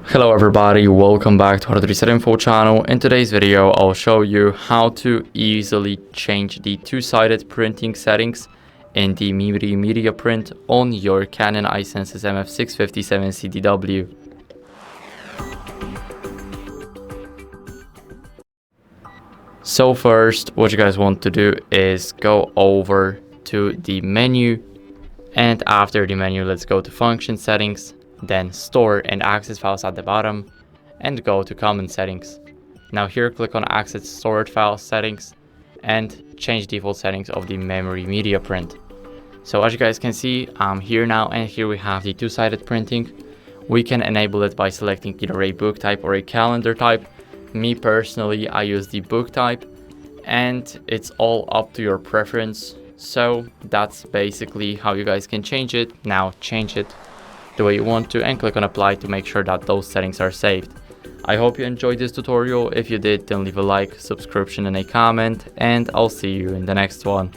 Hello everybody, welcome back to hardreset.info channel. In today's video, I'll show you how to easily change the two-sided printing settings in the media print on your CANON i-SENSYS MF657Cdw. So first, what you guys want to do is go over to the menu, and after the menu, let's go to function settings, then store and access files at the bottom, and go to common settings. Now here click on access stored file settings and change default settings of the memory media print. So as you guys can see, I'm here now, and here we have the two-sided printing. We can enable it by selecting either a book type or a calendar type. Me personally, I use the book type, and it's all up to your preference. So that's basically how you guys can change it. Now change it the way you want to and click on apply to make sure that those settings are saved. I hope you enjoyed this tutorial. If you did, then leave a like, subscription and a comment, and I'll see you in the next one.